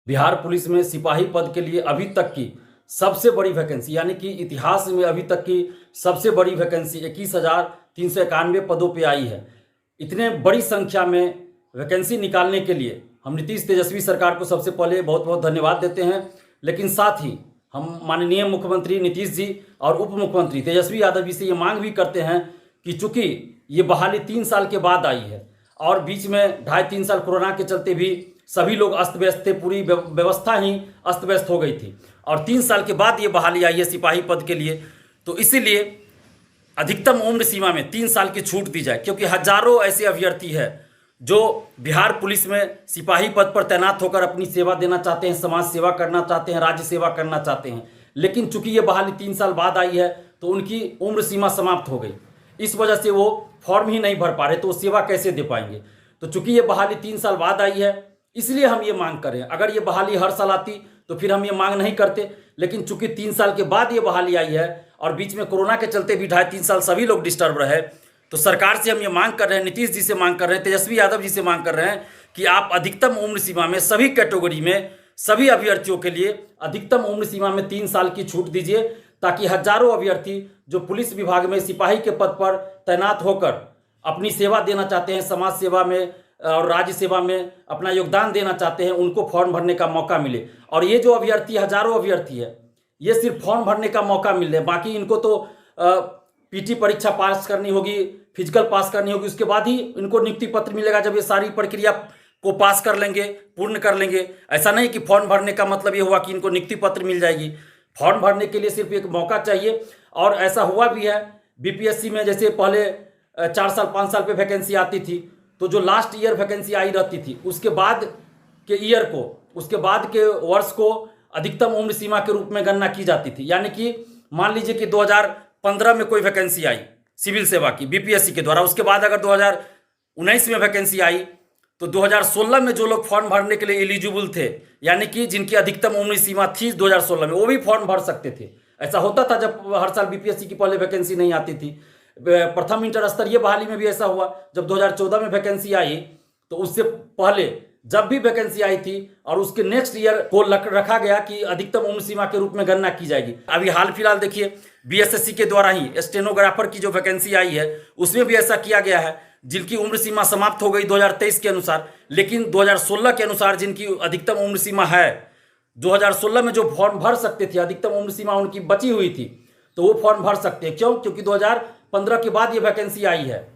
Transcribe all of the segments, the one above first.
Bihar police में सिपाही पद के लिए अभी तक की सबसे बड़ी वैकेंसी यानी कि इतिहास में अभी तक की सबसे बड़ी वैकेंसी 21,391 पदों पे आई है। इतने बड़ी संख्या में वैकेंसी निकालने के लिए हम नीतीश तेजस्वी सरकार को सबसे पहले बहुत बहुत धन्यवाद देते हैं। लेकिन साथ ही हम माननीय मुख्यमंत्री नीतीश जी और उप मुख्यमंत्री तेजस्वी यादव जी से ये मांग भी करते हैं कि चूंकि ये बहाली 3 साल के बाद आई है और बीच में 2.5-3 साल कोरोना के चलते भी सभी लोग अस्त व्यस्त थे, पूरी व्यवस्था ही अस्त व्यस्त हो गई थी और 3 साल के बाद ये बहाली आई है सिपाही पद के लिए। तो इसीलिए अधिकतम उम्र सीमा में 3 साल की छूट दी जाए, क्योंकि हजारों ऐसे अभ्यर्थी हैं जो बिहार पुलिस में सिपाही पद पर तैनात होकर अपनी सेवा देना चाहते हैं, समाज सेवा करना चाहते हैं, राज्य सेवा करना चाहते हैं। लेकिन चूंकि ये बहाली 3 साल बाद आई है तो उनकी उम्र सीमा समाप्त हो गई। इस वजह से वो फॉर्म ही नहीं भर पा रहे, तो वो सेवा कैसे दे पाएंगे। तो चूंकि ये बहाली 3 साल बाद आई है इसलिए हम ये मांग कर रहे हैं। अगर ये बहाली हर साल आती तो फिर हम ये मांग नहीं करते, लेकिन चूंकि 3 साल के बाद ये बहाली आई है और बीच में कोरोना के चलते भी 2.5-3 साल सभी लोग डिस्टर्ब रहे, तो सरकार से हम ये मांग कर रहे हैं, नीतीश जी से मांग कर रहे हैं, तेजस्वी यादव जी से मांग कर रहे हैं कि आप अधिकतम उम्र सीमा में सभी कैटेगरी में सभी अभ्यर्थियों के लिए अधिकतम उम्र सीमा में 3 साल की छूट दीजिए, ताकि हजारों अभ्यर्थी जो पुलिस विभाग में सिपाही के पद पर तैनात होकर अपनी सेवा देना चाहते हैं, समाज सेवा में और राज्य सेवा में अपना योगदान देना चाहते हैं, उनको फॉर्म भरने का मौका मिले। और ये जो अभ्यर्थी हजारों अभ्यर्थी है, ये सिर्फ फॉर्म भरने का मौका मिल रहा है, बाकी इनको तो पीटी परीक्षा पास करनी होगी, फिजिकल पास करनी होगी, उसके बाद ही इनको नियुक्ति पत्र मिलेगा, जब ये सारी प्रक्रिया को पास कर लेंगे, पूर्ण कर लेंगे। ऐसा नहीं कि फॉर्म भरने का मतलब ये हुआ कि इनको नियुक्ति पत्र मिल जाएगी। फॉर्म भरने के लिए सिर्फ एक मौका चाहिए। और ऐसा हुआ भी है बीपीएससी में, जैसे पहले 4 साल 5 साल पे वैकेंसी आती थी, तो जो लास्ट ईयर वैकेंसी आई रहती थी उसके बाद के ईयर को, उसके बाद के वर्ष को अधिकतम उम्र सीमा के रूप में गणना की जाती थी। यानी कि मान लीजिए कि 2015 में कोई वैकेंसी आई सिविल सेवा की बीपीएससी के द्वारा, उसके बाद अगर 2019 में वैकेंसी आई तो 2016 में जो लोग फॉर्म भरने के लिए एलिजिबल थे, यानी कि जिनकी अधिकतम उम्र सीमा थी 2016 में, वो भी फॉर्म भर सकते थे। ऐसा होता था जब हर साल बीपीएससी की पहले वैकेंसी नहीं आती थी। प्रथम इंटर स्तरीय बहाली में भी ऐसा हुआ, जब 2014 में वैकेंसी आई तो उससे पहले जब भी वैकेंसी आई थी और उसके नेक्स्ट ईयर को रखा गया कि अधिकतम उम्र सीमा के रूप में गणना की जाएगी। अभी हाल फिलहाल देखिए बीएसएससी के द्वारा ही स्टेनोग्राफर की जो वैकेंसी आई है उसमें भी ऐसा किया गया है, जिनकी उम्र सीमा समाप्त हो गई 2023 के अनुसार, लेकिन 2016 के अनुसार जिनकी अधिकतम उम्र सीमा है, 2016 में जो फॉर्म भर सकते थे अधिकतम उम्र सीमा उनकी बची हुई थी, तो वो फॉर्म भर सकते हैं। क्यों? क्योंकि 2015 के बाद ये वैकेंसी आई है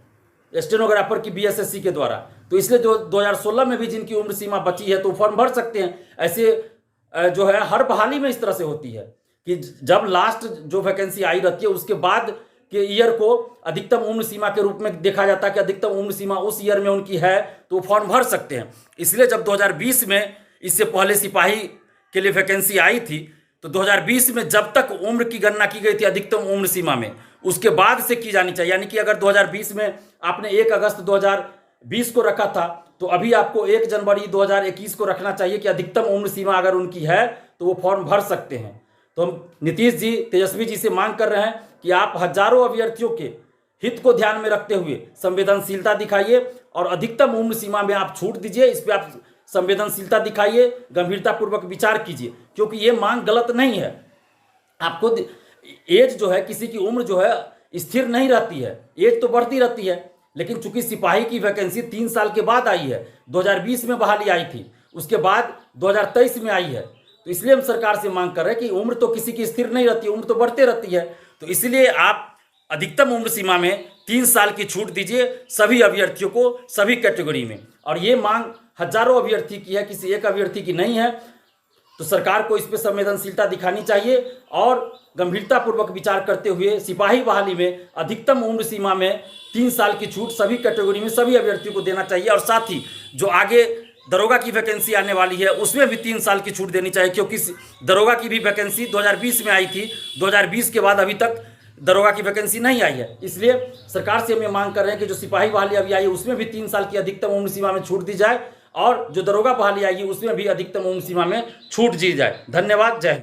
स्टेनोग्राफर की बीएसएससी के द्वारा, तो इसलिए जो 2016 में भी जिनकी उम्र सीमा बची है तो फॉर्म भर सकते हैं। ऐसे जो है हर बहाली में इस तरह से होती है कि जब लास्ट जो वैकेंसी आई रहती है उसके बाद के ईयर को अधिकतम उम्र सीमा के रूप में देखा जाता है कि अधिकतम उम्र सीमा उस ईयर में उनकी है तो वो फॉर्म भर सकते हैं। इसलिए जब 2020 में इससे पहले सिपाही के लिए वैकेंसी आई थी तो 2020 में जब तक उम्र की गणना की गई थी अधिकतम उम्र सीमा में, उसके बाद से की जानी चाहिए। यानी कि अगर 2020 में आपने 1 अगस्त 2020 को रखा था तो अभी आपको 1 जनवरी 2021 को रखना चाहिए कि अधिकतम उम्र सीमा अगर उनकी है तो वो फॉर्म भर सकते हैं। तो हम नीतीश जी, तेजस्वी जी से मांग कर रहे हैं कि आप हजारों अभ्यर्थियों के हित को ध्यान में रखते हुए संवेदनशीलता दिखाइए और अधिकतम उम्र सीमा में आप छूट दीजिए। इस पर आप संवेदनशीलता दिखाइए, गंभीरतापूर्वक विचार कीजिए, क्योंकि ये मांग गलत नहीं है। आपको एज जो है, किसी की उम्र जो है स्थिर नहीं रहती है, एज तो बढ़ती रहती है, लेकिन चूंकि सिपाही की वैकेंसी 3 साल के बाद आई है, 2020 में बहाली आई थी, उसके बाद 2023 में आई है, तो इसलिए हम सरकार से मांग कर रहे हैं कि उम्र तो किसी की स्थिर नहीं रहती, उम्र तो बढ़ते रहती है। तो इसलिए आप अधिकतम उम्र सीमा में 3 साल की छूट दीजिए सभी अभ्यर्थियों को, सभी कैटेगरी में। और ये मांग हजारों अभ्यर्थी की है, किसी एक अभ्यर्थी की नहीं है। तो सरकार को इस पर संवेदनशीलता दिखानी चाहिए और गंभीरतापूर्वक विचार करते हुए सिपाही बहाली में अधिकतम उम्र सीमा में 3 साल की छूट सभी कैटेगरी में सभी अभ्यर्थियों को देना चाहिए। और साथ ही जो आगे दरोगा की वैकेंसी आने वाली है उसमें भी 3 साल की छूट देनी चाहिए, क्योंकि दरोगा की भी वैकेंसी 2020 में आई थी, 2020 के बाद अभी तक दरोगा की वैकेंसी नहीं आई है। इसलिए सरकार से हम ये मांग कर रहे हैं कि जो सिपाही बहाली अभी आई है उसमें भी 3 साल की अधिकतम उम्र सीमा में छूट दी जाए और जो दरोगा बहाली आएगी उसमें भी अधिकतम उम्र सीमा में छूट दी जाए। धन्यवाद। जय हिंद।